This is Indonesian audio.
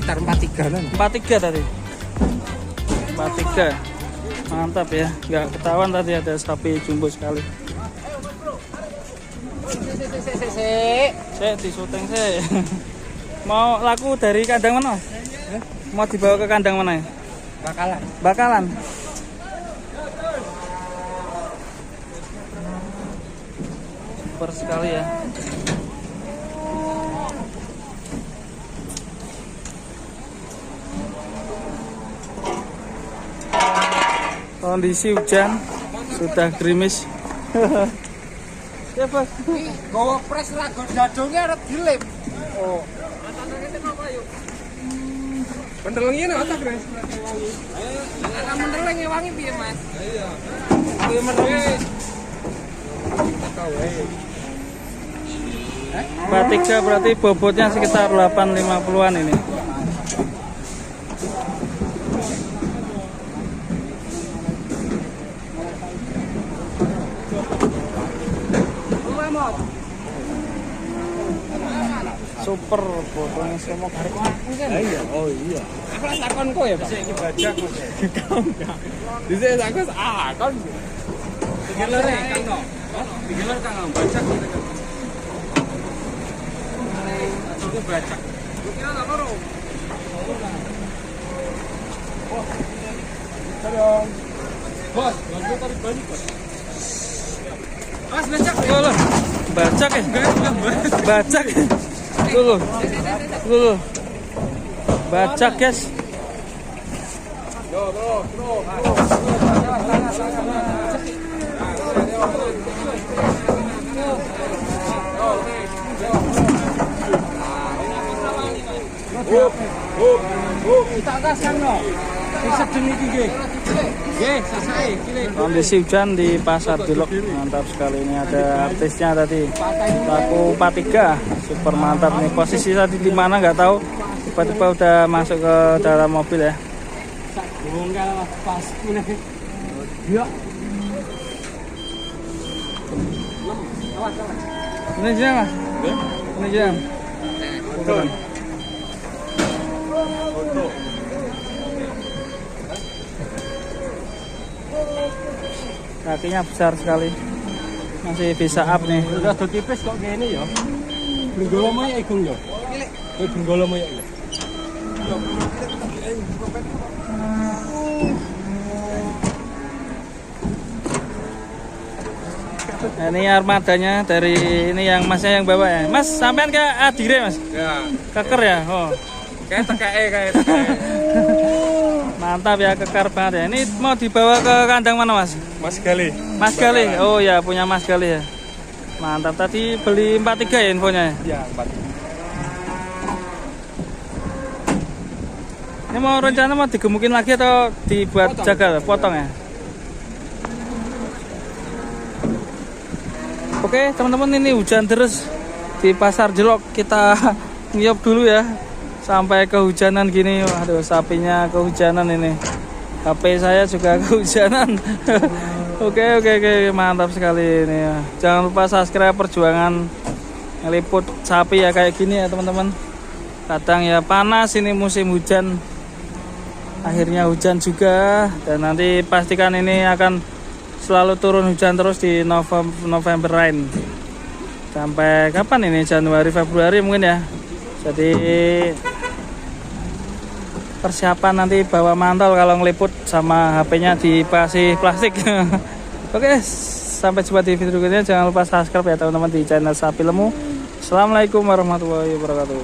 sekitar 43 43 tadi. 43. Mantap ya, nggak ketahuan tadi ada sapi jumbo sekali. Saya di syuting saya. Mau laku dari kandang mana? Mau dibawa ke kandang mana ya? Bakalan. Bakalan. Super sekali ya. Kondisi hujan sudah gerimis. Ya bos. Gowo pres rago jadonge arep dilem. Oh. Pendelengi ana otak, Mas. Ayo. Mendeleng wangi piye, Mas? Iya. Ayo merem. Batika berarti bobotnya sekitar 850-an ini. Super botolnya semua karek aku kan. Iya, oh iya. Aku lah takon kok ya, Pak. Iki bajak kok. Enggak. Dise aku kon. Digelar kan no. Digelar kan bajak gitu kan. Aku bajak. Lu kira enggak karo. Tolong. Bos, bantu tarik balik, Bos. Mas bajak. Oh, bajak ya? Bajak. Dulu. Bajak guys. Kondisi hujan di Pasar Jelok mantap sekali. Ini ada artisnya tadi laku 43 super mantap nih. Posisi tadi di mana nggak tahu, tiba-tiba udah masuk ke dalam mobil ya. Ini jam mas? Ini jam. Kakinya besar sekali, masih bisa up nih. Udah tipis kok kayak ini ya. Benggolo moyo igung ya. Benggolo moyo ya. Nah, ini armadanya dari ini yang masnya yang bawa ya. Mas, sampean ke Adire mas? Ya. Keker ya? Oh. Kayak kayak. Mantap ya, kekar banget ya. Ini mau dibawa ke kandang mana mas? Mas Gali. Mas Gali? Oh ya, punya Mas Gali ya. Mantap, tadi beli 43 ya infonya ya? Iya, 43. Ini mau rencana mau digemukin lagi atau dibuat jagal, potong ya? Oke teman-teman, ini hujan terus di Pasar Jelok. Kita ngiup dulu ya sampai kehujanan gini. Waduh, sapinya kehujanan ini. HP saya juga kehujanan. Oke, mantap sekali ini. Jangan lupa subscribe perjuangan ngeliput sapi ya kayak gini ya teman-teman. Kadang ya panas, ini musim hujan. Akhirnya hujan juga, dan nanti pastikan ini akan selalu turun hujan terus di November rain. Sampai kapan ini? Januari, Februari mungkin ya. Jadi persiapan nanti bawa mantel kalau ngeliput sama HP-nya dikasih plastik. Oke, sampai jumpa di video berikutnya. Jangan lupa subscribe ya teman-teman di channel Sapi Lemu. Assalamualaikum warahmatullahi wabarakatuh.